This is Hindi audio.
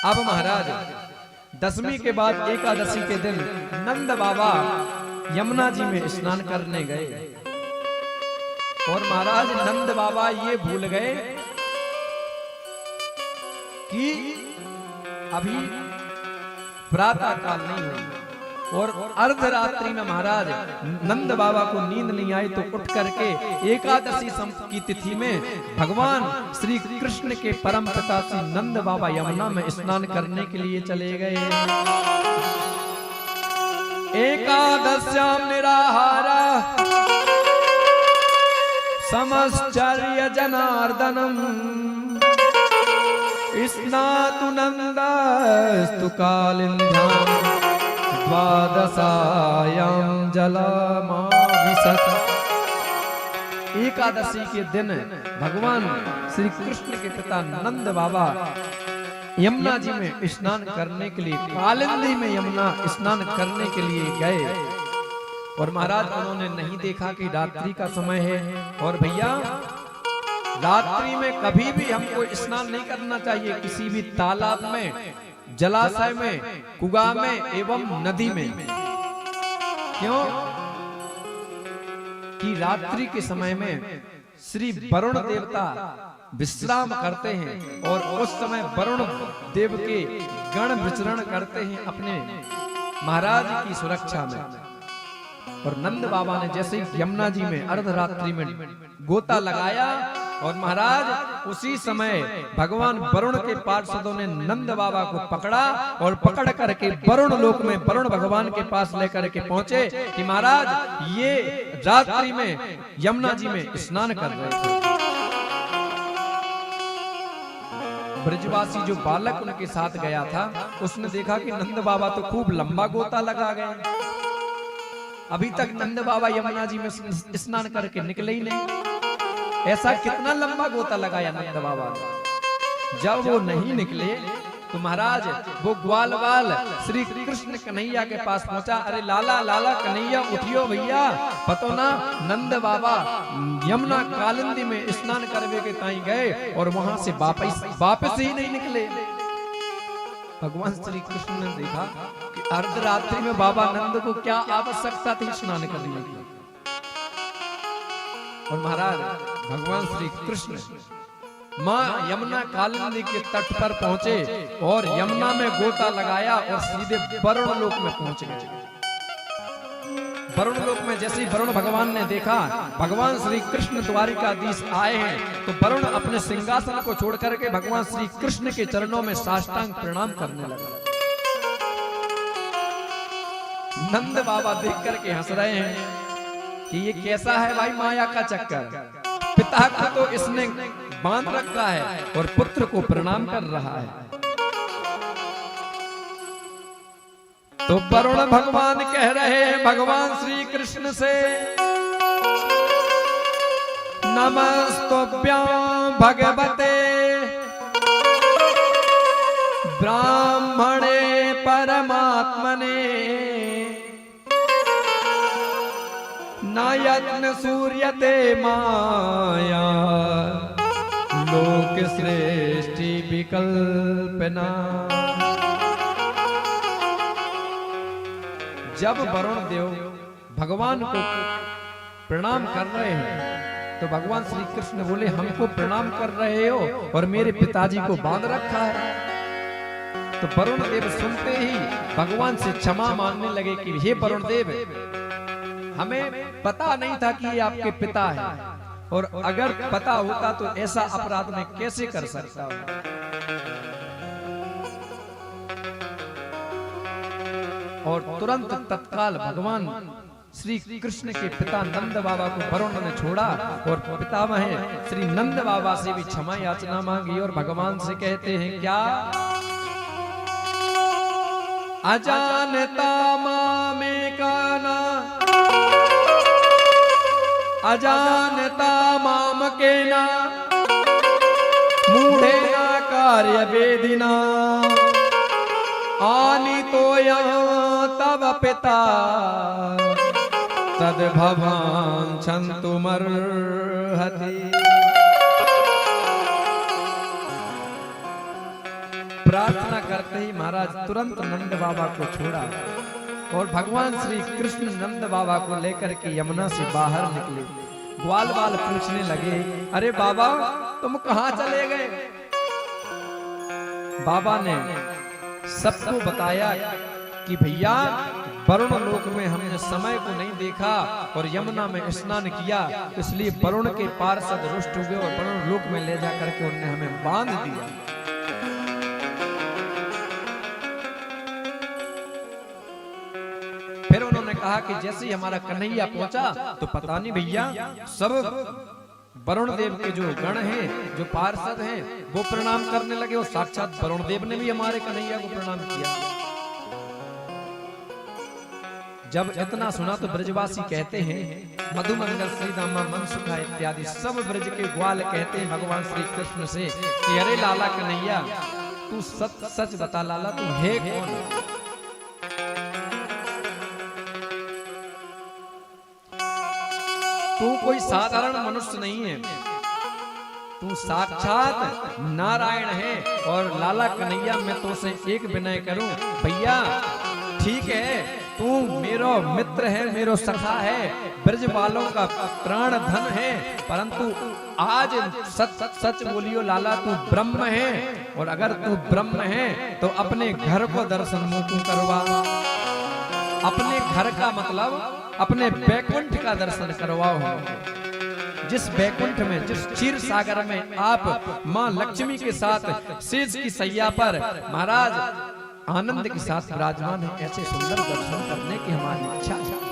अब महाराज दसवीं के बाद एकादशी के दिन नंद बाबा यमुना जी में स्नान करने गए और महाराज नंद बाबा ये भूल गए कि अभी प्रातः काल नहीं हुई और अर्धरात्रि में महाराज नंद बाबा को नींद नहीं आई तो उठ करके एकादशी की तिथि में भगवान श्री कृष्ण के परम पिता श्री नंद बाबा यमुना में स्नान करने के लिए चले गए। एकादश्याम निराहारा समश्चर्य जनार्दनम स्नातु नंदस्तु कालिंद्याम द्वादशायां जलमाविशत। एकादशी के दिन भगवान श्री कृष्ण के पिता नंद बाबा यमुना जी में स्नान करने के लिए कालिंदी में यमुना स्नान करने के लिए गए और महाराज उन्होंने नहीं देखा कि रात्रि का समय है। और भैया रात्रि में कभी भी हमको स्नान नहीं करना चाहिए, किसी भी तालाब में, जलाशय में, कुआं में एवं नदी में। क्यों कि रात्रि के समय में श्री वरुण देवता विश्राम करते हैं और उस समय वरुण देव के गण विचरण करते हैं अपने महाराज की सुरक्षा में। और नंद बाबा ने जैसे ही यमुना जी में अर्धरात्रि में गोता लगाया और महाराज उसी समय भगवान वरुण के पार्षदों ने नंद बाबा को पकड़ा और पकड़ करके वरुण लोक में वरुण भगवान के पास लेकर के पहुंचे कि महाराज ये रात्रि में यमुना जी में स्नान कर रहे थे। ब्रजवासी जो बालक उनके साथ गया था उसने देखा कि नंद बाबा तो खूब लंबा गोता लगा गए, अभी तक नंद बाबा यमुना जी में स्नान करके निकले ही नहीं। ऐसा कितना लंबा गोता लगाया नंद बाबा ने। जब वो नहीं निकले तो महाराज वो ग्वालवाल श्री कृष्ण कन्हैया के पास पहुंचा। अरे लाला लाला कन्हैया उठियो भैया, पतो ना नंद बाबा यमुना कालिंदी में स्नान करवे के ताई गए और वहां से वापस ही नहीं निकले। भगवान श्री कृष्ण ने देखा कि अर्धरात्रि में बाबा नंद को क्या आवश्यकता थी स्नान करने की। और महाराज भगवान श्री कृष्ण मां यमुना कालिंदी के तट पर पहुंचे और यमुना में गोता लगाया और सीधे वरुण लोक में पहुंच गए। वरुण लोक में जैसे ही वरुण भगवान ने देखा भगवान श्री कृष्ण द्वारिकाधीश आए हैं तो वरुण अपने सिंहासन को छोड़ करके भगवान श्री कृष्ण के चरणों में साष्टांग प्रणाम करने लगा। नंद बाबा देख करके हंस रहे हैं कि ये कैसा है भाई माया का चक्कर। पिता को तो इसने बांध रखा है और पुत्र को प्रणाम कर रहा है। तो वरुण भगवान कह रहे हैं भगवान श्री कृष्ण से, नमस्तुभ्यां भगवते ब्राह्मणे परमात्मने नायत्न सूर्यते माया लोक श्रेष्ठी विकल्पना। जब वरुण देव भगवान को प्रणाम कर रहे हैं तो भगवान श्री कृष्ण बोले हमको प्रणाम कर रहे हो और मेरे पिताजी को बांध रखा है। तो वरुण देव सुनते ही भगवान से क्षमा मांगने लगे कि हे वरुण देव, हमें पता नहीं था कि ये आपके पिता हैं और अगर पता होता तो ऐसा अपराध मैं कैसे कर सकता हूं। और तुरंत तत्काल भगवान श्री कृष्ण के पिता नंद बाबा को वरुण ने छोड़ा और पितामह श्री नंद बाबा से भी क्षमा याचना मांगी और भगवान से कहते हैं क्या, अजानता मामे काना अजानता माम केना मूढ़ेना कार्य वेदिना आनी तो तब पिता तद्भवान छन्तुमर्हति। प्रार्थना करते ही महाराज तुरंत नंद बाबा को छोड़ा और भगवान श्री कृष्ण नंद बाबा को लेकर के यमुना से बाहर निकले। ग्वाल बाल पूछने लगे, अरे बाबा तुम कहां चले गए? बाबा ने सबको बताया कि भैया वरुण लोक में हमने समय को नहीं देखा और यमुना में स्नान किया, इसलिए वरुण के पार्षद रुष्ट हुए और वरुण लोक में ले जाकर के उन्होंने हमें बांध दिया। फिर उन्होंने कहा कि जैसे ही हमारा कन्हैया पहुंचा तो पता नहीं भैया सब वरुण देव के जो गण हैं, जो पार्षद हैं, वो प्रणाम करने लगे और साक्षात वरुण देव ने भी हमारे कन्हैया को प्रणाम किया। जब इतना सुना तो ब्रजवासी कहते हैं, मधुमंगल श्री दामा मन सुखा इत्यादि सब ब्रज के ग्वाल कहते हैं भगवान श्री कृष्ण से कि अरे लाला कन्हैया तू सच सच बता लाला, तू है कौन? तू कोई साधारण मनुष्य नहीं है, तू साक्षात नारायण है। और लाला कन्हैया मैं तो से एक विनय करूं, भैया ठीक है तू मेरो मित्र है, मेरो सखा है, ब्रज वालों का प्राण धन है, परंतु आज सच सच बोलियो लाला तू ब्रह्म है। और अगर तू ब्रह्म है तो अपने घर को दर्शन मुझको करवा। अपने घर का मतलब अपने बैकुंठ का दर्शन करवाओ। जिस बैकुंठ में, जिस क्षीर सागर में आप मां लक्ष्मी के साथ शेष की सैया पर महाराज आनंद के साथ विराजमान है, ऐसे सुंदर दर्शन करने की हमारी इच्छा है।